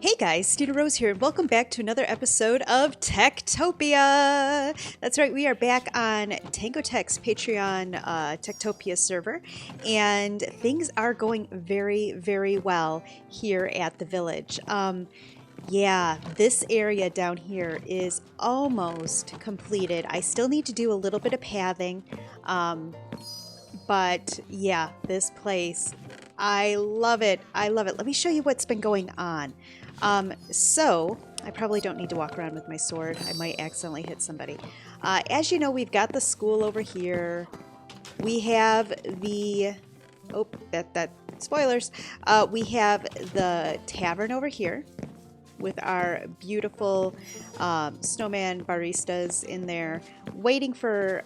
Hey guys, StinaRose here, and welcome back to another episode of TekTopia. That's right, we are back on Tango Tek's Patreon TekTopia server, and things are going very, very well here at the village. Yeah, this area down here is almost completed. I still need to do a little bit of pathing, but yeah, this place, I love it. I love it. Let me show you what's been going on. So I probably don't need to walk around with my sword. I might accidentally hit somebody. As you know, we've got the school over here. We have the, oh, that spoilers. We have the tavern over here with our beautiful snowman baristas in there, waiting for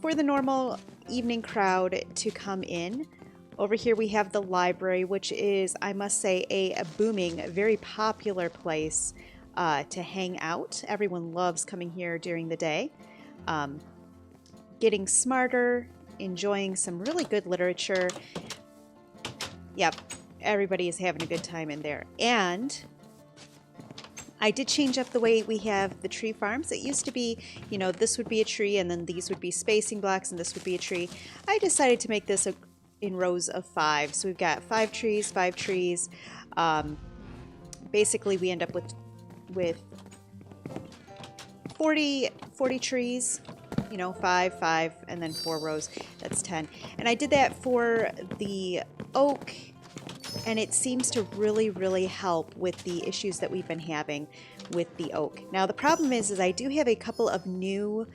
the normal evening crowd to come in. Over here we have the library, which is, I must say, a booming, very popular place to hang out. Everyone loves coming here during the day, getting smarter, enjoying some really good literature. Yep, everybody is having a good time in there. And I did change up the way we have the tree farms. It used to be, you know, this would be a tree and then these would be spacing blocks and this would be a tree. I decided to make this in rows of 5. So we've got 5 trees, 5 trees. Basically, we end up with 40 trees, you know, 5, 5, and then 4 rows. That's 10. And I did that for the oak, and it seems to really, really help with the issues that we've been having with the oak. Now, the problem is I do have a couple of new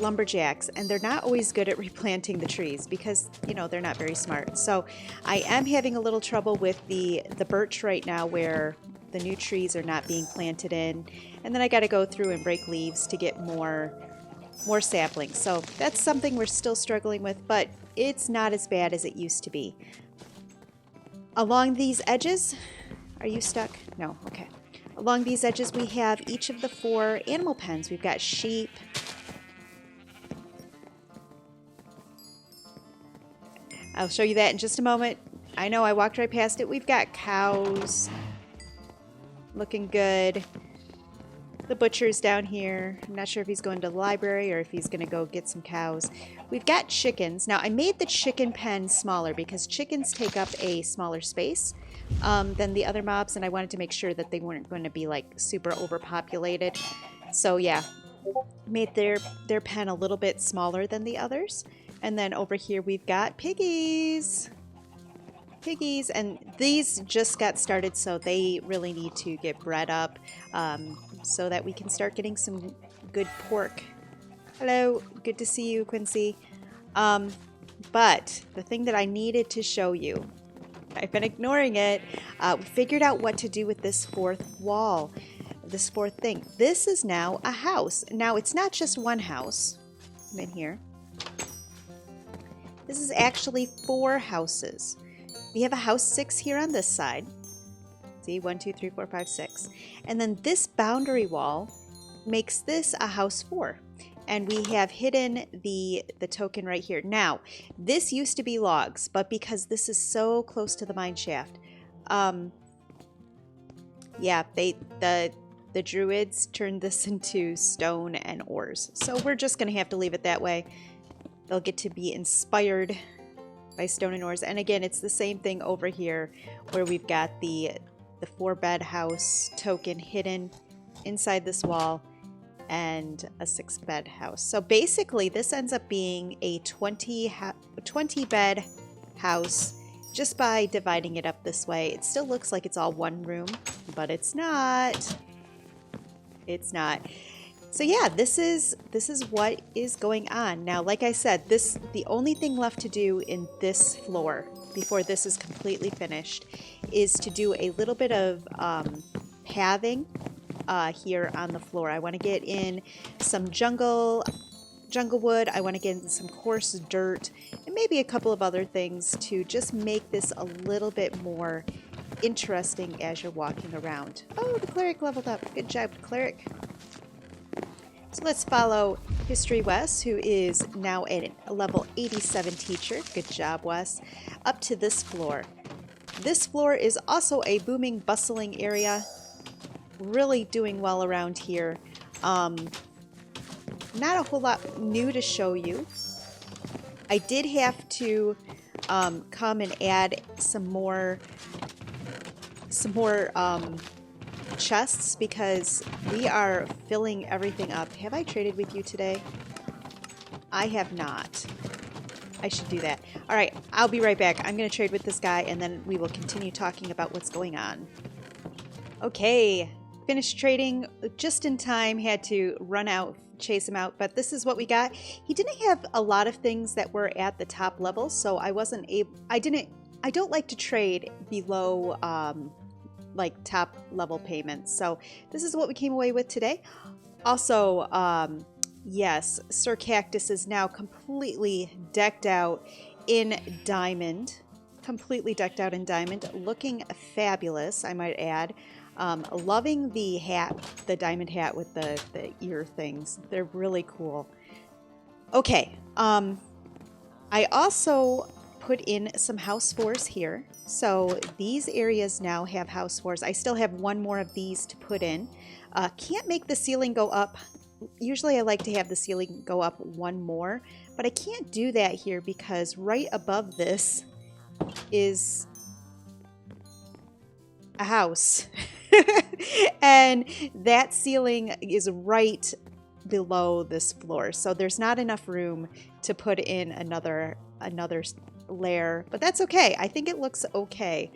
lumberjacks, and they're not always good at replanting the trees because, you know, they're not very smart. So I am having a little trouble with the birch right now, where the new trees are not being planted in, and then I got to go through and break leaves to get more saplings. So that's something we're still struggling with, but it's not as bad as it used to be. Along these edges, are you stuck? No, okay. Along these edges we have each of the 4 animal pens. We've got sheep, I'll show you that in just a moment. I know I walked right past it. We've got cows. Looking good. The butcher's down here. I'm not sure if he's going to the library or if he's going to go get some cows. We've got chickens. Now, I made the chicken pen smaller because chickens take up a smaller space than the other mobs, and I wanted to make sure that they weren't going to be like super overpopulated. So yeah, made their pen a little bit smaller than the others. And then over here we've got piggies. Piggies, and these just got started, so they really need to get bred up so that we can start getting some good pork. Hello, good to see you, Quincy. But the thing that I needed to show you, I've been ignoring it. We figured out what to do with this 4th wall, this 4th thing. This is now a house. Now, it's not just one house. Come in here. This is actually 4 houses. We have a house 6 here on this side. See, 1, 2, 3, 4, 5, 6. And then this boundary wall makes this a house 4. And we have hidden the token right here. Now, this used to be logs, but because this is so close to the mine shaft, yeah, the druids turned this into stone and ores. So we're just gonna have to leave it that way. They'll get to be inspired by stone and ores. And again, it's the same thing over here where we've got the 4-bed house token hidden inside this wall and a 6-bed house. So basically this ends up being a 20-bed house just by dividing it up this way. It still looks like it's all one room, but it's not. It's not. So yeah, this is what is going on. Now, like I said, the only thing left to do in this floor before this is completely finished is to do a little bit of pathing here on the floor. I want to get in some jungle wood. I want to get in some coarse dirt and maybe a couple of other things to just make this a little bit more interesting as you're walking around. Oh, the cleric leveled up. Good job, cleric. So let's follow History Wes, who is now a level 87 teacher. Good job, Wes. Up to this floor. This floor is also a booming, bustling area. Really doing well around here. Not a whole lot new to show you. I did have to come and add some more chests because we are filling everything up. Have I traded with you today? I have not. I should do that. All right, I'll be right back. I'm going to trade with this guy and then we will continue talking about what's going on. Okay, finished trading just in time. Had to run out, chase him out, but this is what we got. He didn't have a lot of things that were at the top level, so I wasn't able, I don't like to trade below like top level payments. So this is what we came away with today. Also, yes, Sir Cactus is now completely decked out in diamond. Completely decked out in diamond. Looking fabulous, I might add. Loving the hat, the diamond hat with the ear things. They're really cool. Okay, I also put in some house fours here. So these areas now have house fours. I still have one more of these to put in. Can't make the ceiling go up. Usually I like to have the ceiling go up one more, but I can't do that here because right above this is a house. And that ceiling is right below this floor, so there's not enough room to put in another layer, but that's okay. I think it looks okay,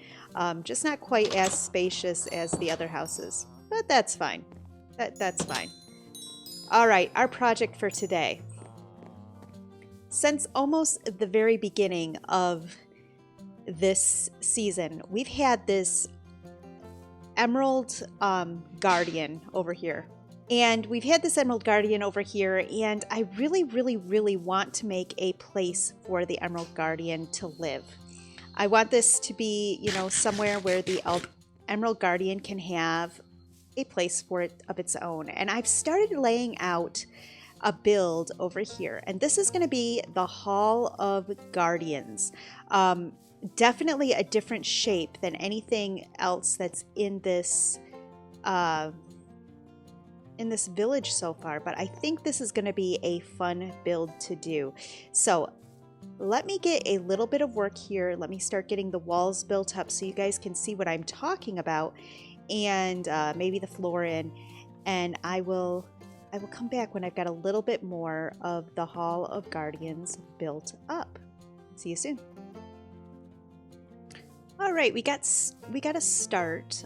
just not quite as spacious as the other houses, but that's fine. That's fine. All right, our project for today. Since almost the very beginning of this season, we've had this Emerald Guardian over here. And we've had this Emerald Guardian over here, and I really, really, really want to make a place for the Emerald Guardian to live. I want this to be, you know, somewhere where the Emerald Guardian can have a place for it of its own. And I've started laying out a build over here, and this is going to be the Hall of Guardians. Definitely a different shape than anything else that's in this village so far, but I think this is going to be a fun build to do. So let me get a little bit of work here. Let me start getting the walls built up so you guys can see what I'm talking about, and maybe the floor in, and I will come back when I've got a little bit more of the Hall of Guardians built up. See you soon. All right, we got a start.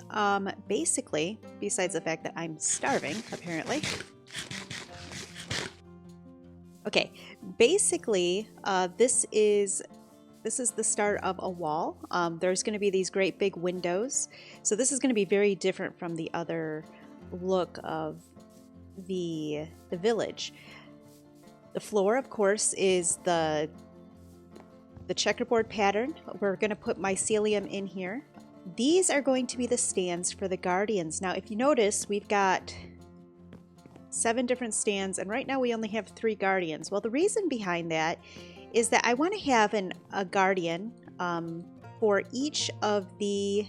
Basically, besides the fact that I'm starving, apparently. Okay, basically, this is the start of a wall. There's going to be these great big windows, so this is going to be very different from the other look of the village. The floor, of course, is the checkerboard pattern. We're going to put mycelium in here. These are going to be the stands for the guardians. Now, if you notice, we've got 7 different stands, and right now we only have 3 guardians. Well, the reason behind that is that I want to have a guardian for each of the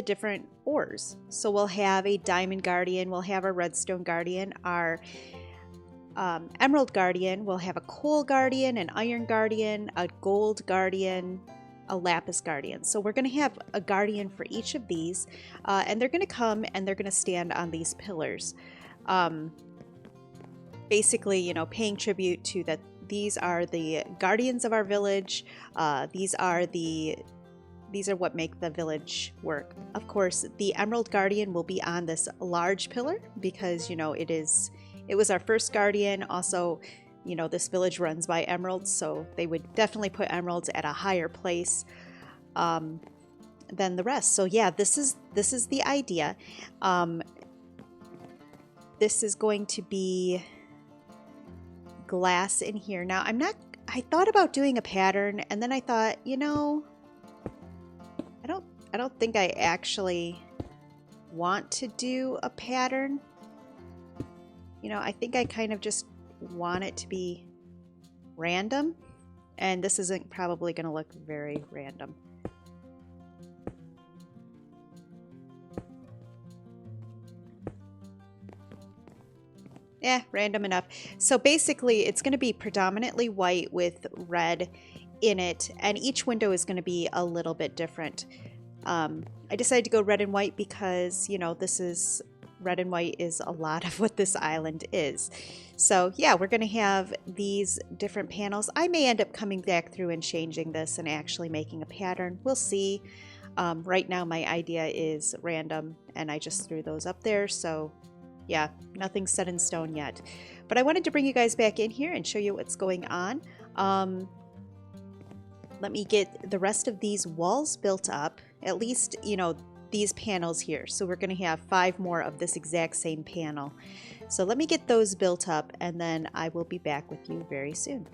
different ores. So we'll have a diamond guardian, we'll have a redstone guardian, our Emerald Guardian, we'll have a Coal Guardian, an Iron Guardian, a Gold Guardian, a Lapis Guardian. So we're going to have a Guardian for each of these, and they're going to come and they're going to stand on these pillars. Basically, you know, paying tribute to that these are the guardians of our village. These are what make the village work. Of course, the Emerald Guardian will be on this large pillar because, you know, it was our first guardian. Also, you know, this village runs by emeralds, so they would definitely put emeralds at a higher place than the rest. So yeah, this is the idea. This is going to be glass in here. Now, I thought about doing a pattern, and then I thought, you know, I don't think I actually want to do a pattern. You know, I think I kind of just want it to be random, and this isn't probably going to look very random. random enough. So basically it's going to be predominantly white with red in it, and each window is going to be a little bit different. I decided to go red and white because, you know, this is red and white is a lot of what this island is. So yeah, we're going to have these different panels. I may end up coming back through and changing this and actually making a pattern. We'll see. Right now my idea is random and I just threw those up there. So yeah, nothing's set in stone yet. But I wanted to bring you guys back in here and show you what's going on. Let me get the rest of these walls built up. At least, you know, these panels here. So we're going to have 5 more of this exact same panel. So let me get those built up and then I will be back with you very soon.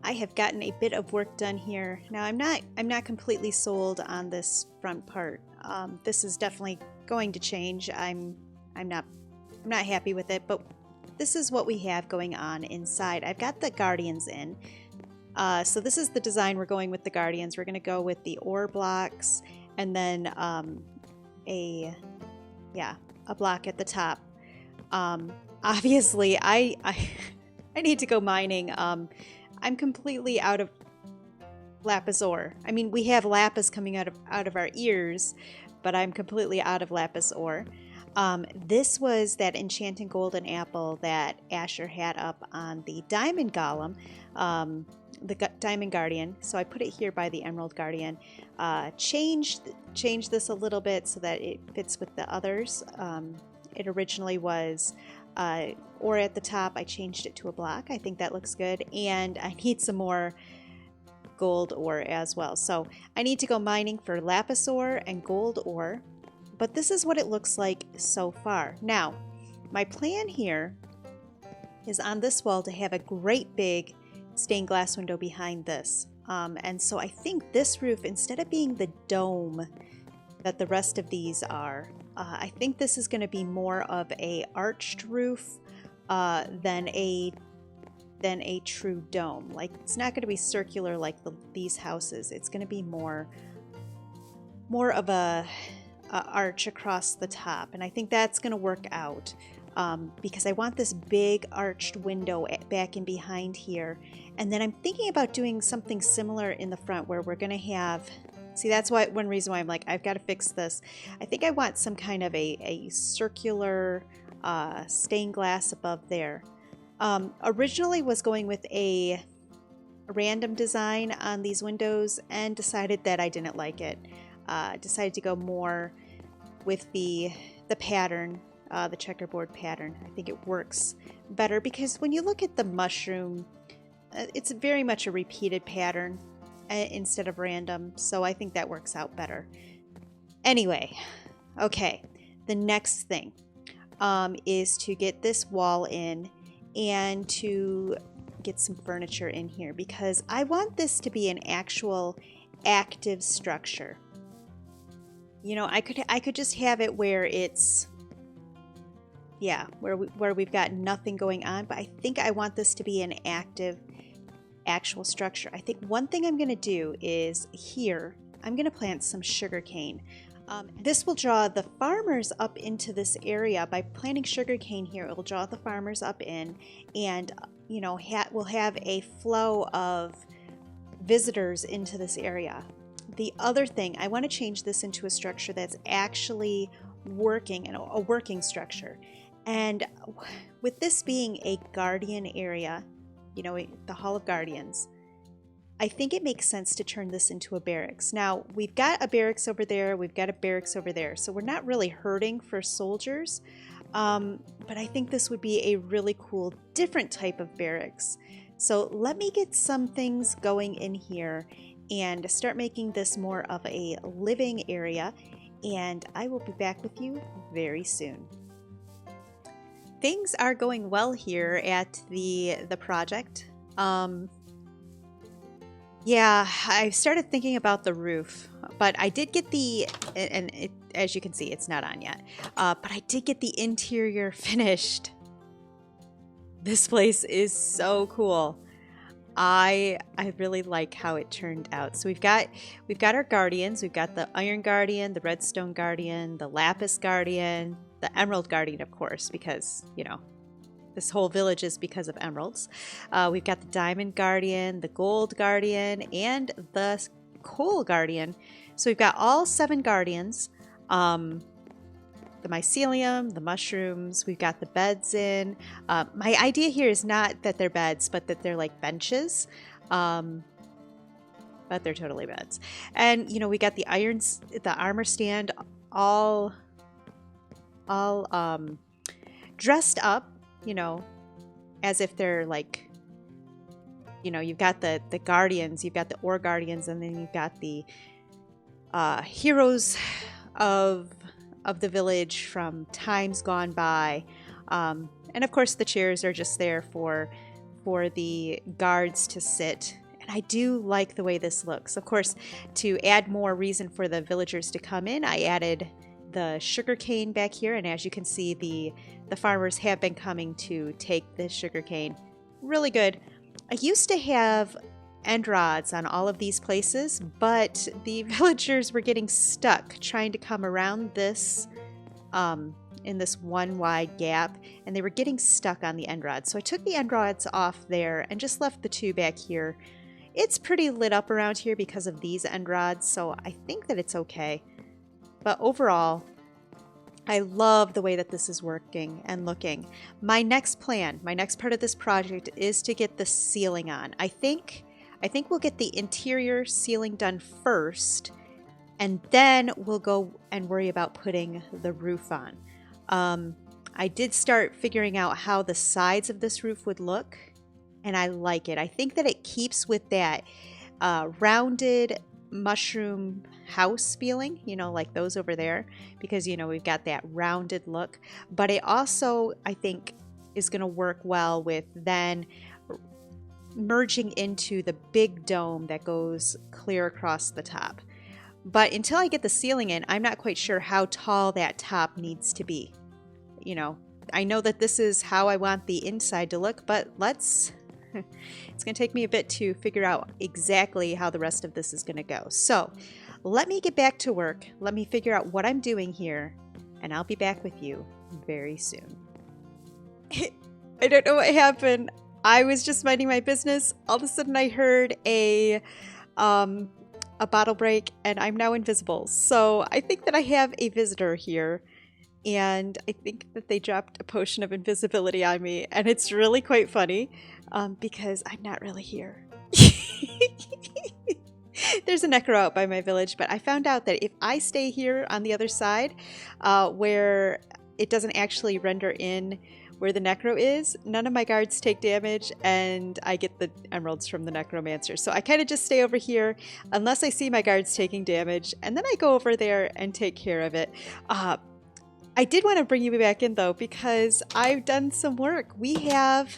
I have gotten a bit of work done here. Now I'm not completely sold on this front part. This is definitely going to change. I'm not happy with it, but this is what we have going on inside. I've got the guardians in. So this is the design we're going with the guardians. We're going to go with the ore blocks and then a block at the top. Obviously, I need to go mining. I'm completely out of lapis ore. I mean, we have lapis coming out of our ears, but I'm completely out of lapis ore. This was that enchanting golden apple that Asher had up on the diamond golem, the diamond guardian. So I put it here by the emerald guardian. Changed this a little bit so that it fits with the others. It originally was ore at the top. I changed it to a block. I think that looks good, and I need some more gold ore as well. So I need to go mining for lapis ore and gold ore, but this is what it looks like so far. Now, my plan here is on this wall to have a great big stained glass window behind this. And so I think this roof, instead of being the dome that the rest of these are, I think this is going to be more of a arched roof than a true dome. Like, it's not going to be circular like these houses. It's going to be more of a arch across the top, and I think that's going to work out because I want this big arched window back in behind here. And then I'm thinking about doing something similar in the front where we're going to have, see, that's one reason why I'm like, I've got to fix this. I think I want some kind of a circular stained glass above there. Originally was going with a random design on these windows and decided that I didn't like it. Decided to go more with the pattern, the checkerboard pattern. I think it works better because when you look at the mushroom, it's very much a repeated pattern instead of random. So I think that works out better. Anyway, okay, the next thing is to get this wall in and to get some furniture in here because I want this to be an actual active structure. You know, I could just have it where it's, yeah, where we've got nothing going on, but I think I want this to be an actual structure. I think one thing I'm going to do is here, I'm going to plant some sugarcane. This will draw the farmers up into this area. By planting sugarcane here, it will draw the farmers up in, and, you know, we'll have a flow of visitors into this area. The other thing, I want to change this into a structure that's actually working, and a working structure. And with this being a guardian area, you know, the Hall of Guardians, I think it makes sense to turn this into a barracks. Now, we've got a barracks over there, we've got a barracks over there, so we're not really hurting for soldiers, but I think this would be a really cool, different type of barracks. So let me get some things going in here and start making this more of a living area, and I will be back with you very soon. Things are going well here at the project. Yeah, I started thinking about the roof, but I did get as you can see, it's not on yet, but I did get the interior finished. This place is so cool. I really like how it turned out. So we've got our guardians. We've got the iron guardian, the redstone guardian, the lapis guardian, the Emerald Guardian, of course, because, you know, this whole village is because of emeralds. We've got the Diamond Guardian, the Gold Guardian, and the Coal Guardian. So we've got all 7 guardians. The mycelium, the mushrooms, we've got the beds in. My idea here is not that they're beds, but that they're like benches. But they're totally beds. And, you know, we got the armor stand all dressed up, you know, as if they're like, you know, you've got the guardians, you've got the ore guardians, and then you've got the heroes of the village from times gone by. And of course the chairs are just there for the guards to sit. And I do like the way this looks. Of course, to add more reason for the villagers to come in, I added the sugar cane back here. And as you can see, the farmers have been coming to take the sugar cane. Really good. I used to have end rods on all of these places, but the villagers were getting stuck trying to come around this in this one wide gap, and they were getting stuck on the end rods. So I took the end rods off there and just left the 2 back here. It's pretty lit up around here because of these end rods, so I think that it's okay. But overall, I love the way that this is working and looking. My next plan, my next part of this project is to get the ceiling on. I think we'll get the interior ceiling done first, and then we'll go and worry about putting the roof on. I did start figuring out how the sides of this roof would look, and I like it. I think that it keeps with that rounded mushroom house feeling, you know, like those over there, because, you know, we've got that rounded look. But it also, I think, is going to work well with then merging into the big dome that goes clear across the top. But until I get the ceiling in, I'm not quite sure how tall that top needs to be. You know, I know that this is how I want the inside to look, but it's going to take me a bit to figure out exactly how the rest of this is going to go. So let me get back to work. Let me figure out what I'm doing here, and I'll be back with you very soon. I don't know what happened. I was just minding my business. All of a sudden I heard a bottle break, and I'm now invisible. So I think that I have a visitor here, and I think that they dropped a potion of invisibility on me, and it's really quite funny because I'm not really here. There's a necro out by my village, but I found out that if I stay here on the other side where it doesn't actually render in where the necro is, none of my guards take damage, and I get the emeralds from the necromancer. So I kind of just stay over here unless I see my guards taking damage, and then I go over there and take care of it. I did want to bring you back in though, because I've done some work. We have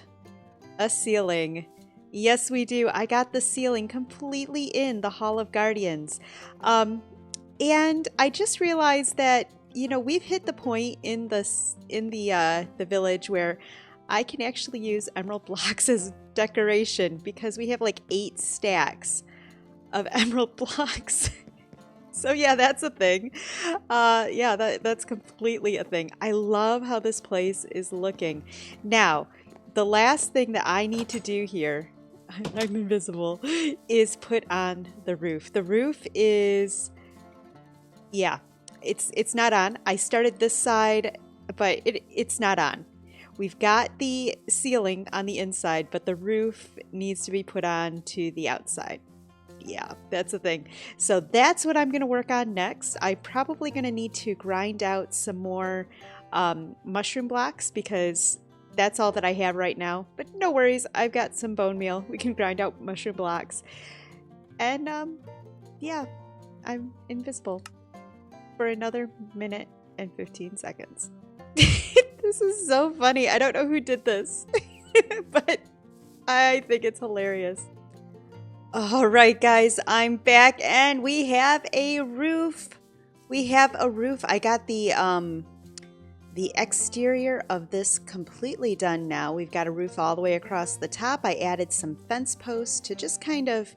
a ceiling. Yes, we do. I got the ceiling completely in the Hall of Guardians. And I just realized that, you know, we've hit the point in the village where I can actually use emerald blocks as decoration, because we have like 8 stacks of emerald blocks. So yeah, that's a thing. Yeah, that's completely a thing. I love how this place is looking. Now, the last thing that I need to do here, I'm invisible, is put on the roof. The roof is, yeah, it's not on. I started this side, but it's not on. We've got the ceiling on the inside, but the roof needs to be put on to the outside. Yeah, that's the thing. So that's what I'm going to work on next. I'm probably going to need to grind out some more mushroom blocks, because that's all that I have right now. But no worries, I've got some bone meal. We can grind out mushroom blocks. And yeah, I'm invisible for another minute and 15 seconds. This is so funny. I don't know who did this, but I think it's hilarious. All right, guys, I'm back, and we have a roof. We have a roof. I got the exterior of this completely done now. We've got a roof all the way across the top. I added some fence posts to just kind of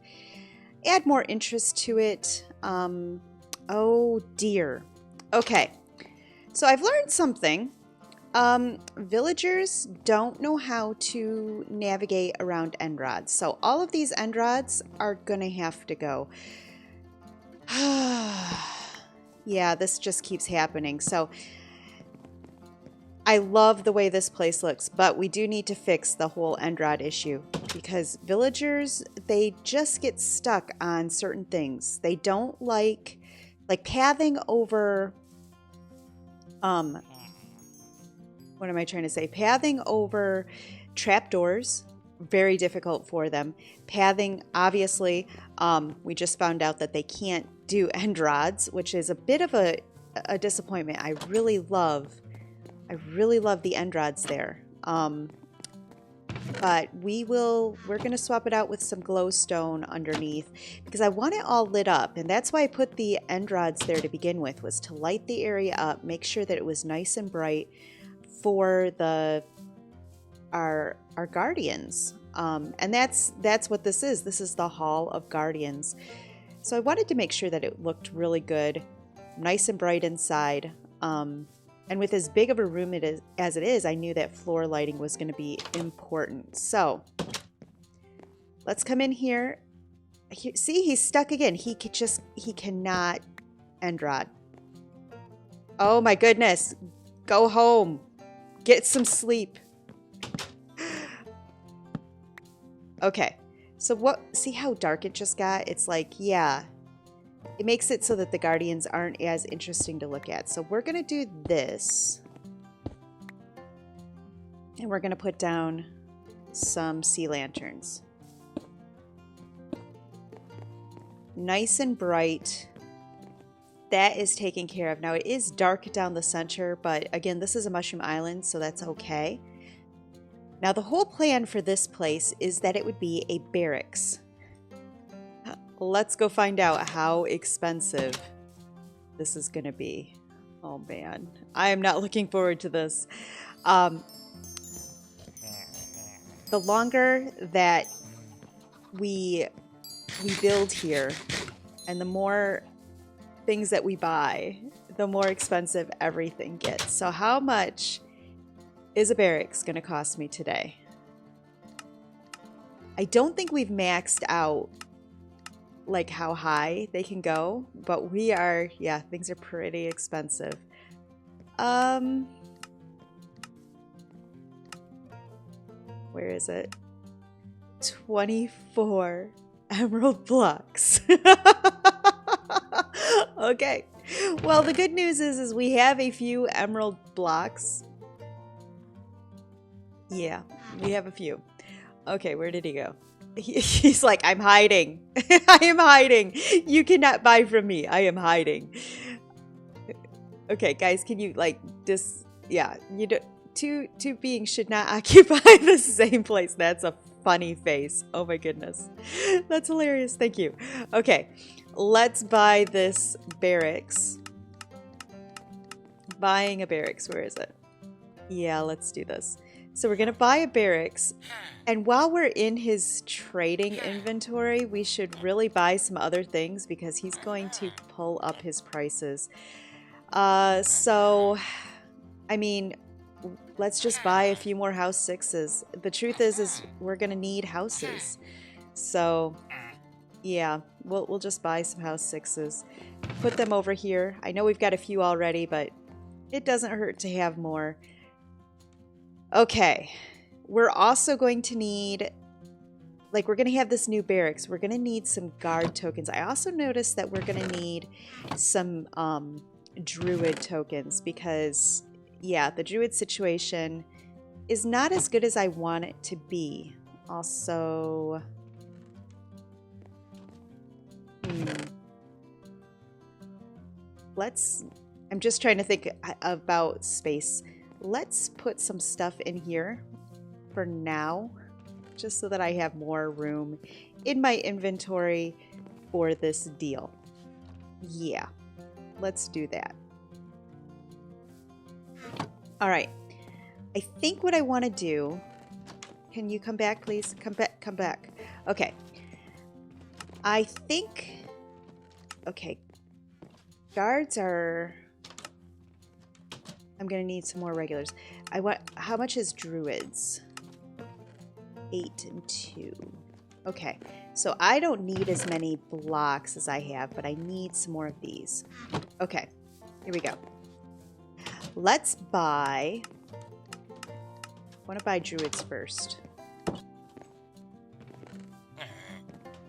add more interest to it. Oh dear. Okay, So I've learned something. Villagers don't know how to navigate around end rods. So all of these end rods are gonna have to go. Yeah, this just keeps happening. So I love the way this place looks, but we do need to fix the whole end rod issue because villagers, they just get stuck on certain things. They don't like pathing over, what am I trying to say? Pathing over trapdoors, very difficult for them. Pathing, obviously, we just found out that they can't do end rods, which is a bit of a disappointment. I really love the end rods there. But we're going to swap it out with some glowstone underneath because I want it all lit up. And that's why I put the end rods there to begin with, was to light the area up, make sure that it was nice and bright for our guardians. And that's what this is. This is the Hall of Guardians. So I wanted to make sure that it looked really good, nice and bright inside. And with as big of a room as it is, I knew that floor lighting was going to be important. So let's come in here. See, he's stuck again. He cannot end rod. Oh my goodness. Go home. Get some sleep. Okay. So see how dark it just got? It's like, yeah. It makes it so that the guardians aren't as interesting to look at. So we're going to do this. And we're going to put down some sea lanterns. Nice and bright. That is taken care of. Now it is dark down the center, but again, this is a mushroom island, so that's okay. Now the whole plan for this place is that it would be a barracks. Let's go find out how expensive this is going to be. Oh man, I am not looking forward to this. The longer that we build here and the more things that we buy, the more expensive everything gets. So how much is a barracks going to cost me today? I don't think we've maxed out like how high they can go, but we are, yeah, things are pretty expensive. Where is it? 24 emerald blocks. Okay. Well, the good news is we have a few emerald blocks. Yeah, we have a few. Okay, where did he go? He's like, I'm hiding. I am hiding. You cannot buy from me. I am hiding. Okay, guys, can you like just, yeah, you do, two beings should not occupy the same place. That's a funny face. Oh my goodness. That's hilarious. Thank you. Okay, let's buy this barracks. Buying a barracks. Where is it? Yeah, let's do this. So we're going to buy a barracks, and while we're in his trading inventory, we should really buy some other things because he's going to pull up his prices. So, I mean, let's just buy a few more house 6s. The truth is we're going to need houses. So, yeah, we'll just buy some house 6s. Put them over here. I know we've got a few already, but it doesn't hurt to have more. Okay, we're also going to need, like, we're going to have this new barracks. We're going to need some guard tokens. I also noticed that we're going to need some druid tokens because, yeah, the druid situation is not as good as I want it to be. Also, I'm just trying to think about space. Let's put some stuff in here for now, just so that I have more room in my inventory for this deal. Yeah, let's do that. All right, I think what I want to do, can you come back, please? Come back. Okay, I think, okay, guards are, I'm gonna need some more regulars. How much is druids? 8 and 2. Okay, so I don't need as many blocks as I have, but I need some more of these. Okay, here we go. Let's buy... I want to buy druids first.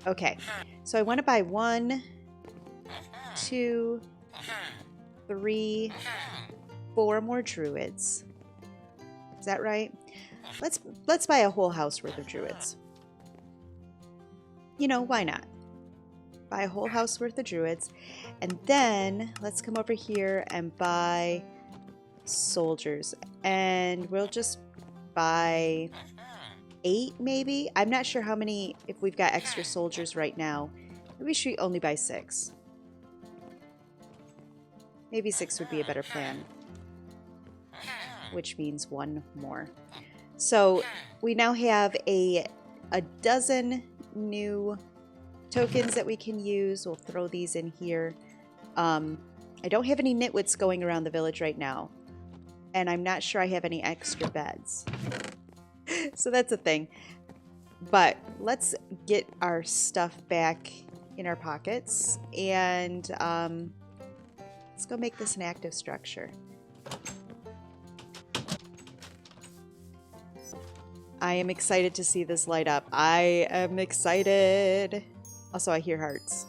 Okay, so I want to buy 1, 2, 3, 4 more druids. Is that right? Let's buy a whole house worth of druids. You know, why not? Buy a whole house worth of druids. And then let's come over here and buy soldiers. And we'll just buy 8 maybe. I'm not sure how many, if we've got extra soldiers right now. Maybe we should only buy 6. Maybe 6 would be a better plan. Which means 1 more. So we now have a dozen new tokens that we can use. We'll throw these in here. I don't have any nitwits going around the village right now. And I'm not sure I have any extra beds. So that's a thing. But let's get our stuff back in our pockets. And let's go make this an active structure. I am excited to see this light up. I am excited. Also, I hear hearts.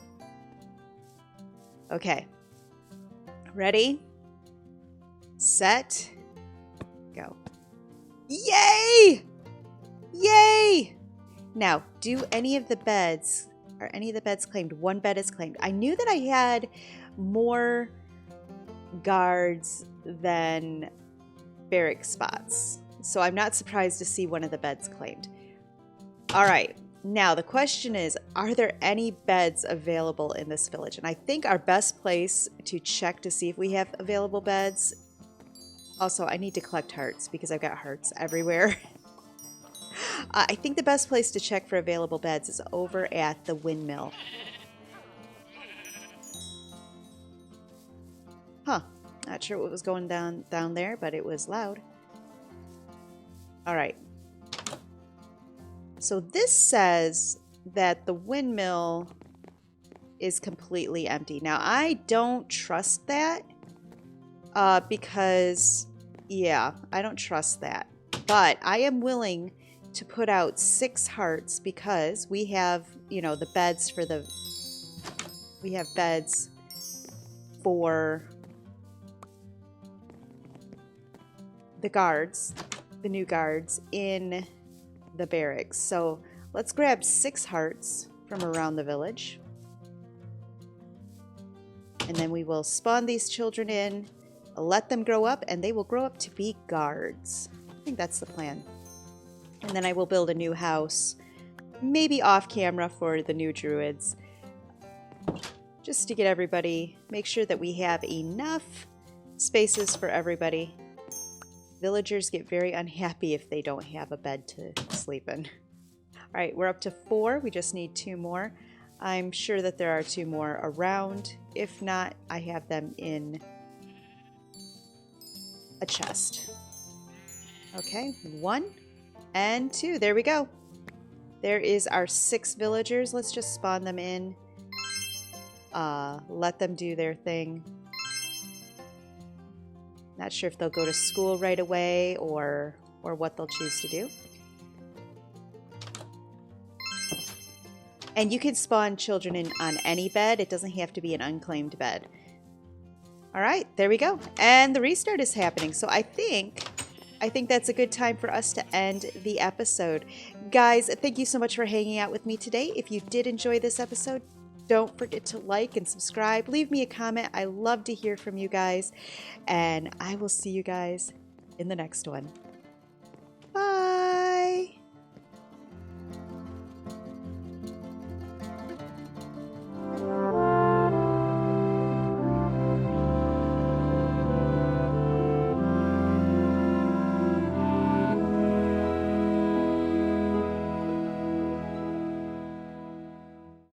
Okay. Ready? Set. Go. Yay! Yay! Now, are any of the beds claimed? 1 bed is claimed. I knew that I had more guards than barrack spots. So I'm not surprised to see 1 of the beds claimed. All right. Now, the question is, are there any beds available in this village? And I think our best place to check to see if we have available beds... Also, I need to collect hearts because I've got hearts everywhere. I think the best place to check for available beds is over at the windmill. Huh. Not sure what was going down there, but it was loud. All right. So this says that the windmill is completely empty. Now, I don't trust that because, yeah, I don't trust that. But I am willing to put out 6 hearts because we have, you know, the beds for the... We have beds for the guards, the new guards in the barracks. So let's grab 6 hearts from around the village. And then we will spawn these children in, let them grow up, and they will grow up to be guards. I think that's the plan. And then I will build a new house, maybe off camera for the new druids. Just to get everybody, make sure that we have enough spaces for everybody. Villagers get very unhappy if they don't have a bed to sleep in. All right, we're up to 4. We just need 2 more. I'm sure that there are 2 more around. If not, I have them in a chest. Okay, 1 and 2. There we go. There is our 6 villagers. Let's just spawn them in. Let them do their thing. Not sure if they'll go to school right away or what they'll choose to do. And you can spawn children in on any bed. It doesn't have to be an unclaimed bed. All right, there we go. And the restart is happening. So I think that's a good time for us to end the episode. Guys, thank you so much for hanging out with me today. If you did enjoy this episode, don't forget to like and subscribe. Leave me a comment. I love to hear from you guys. And I will see you guys in the next one.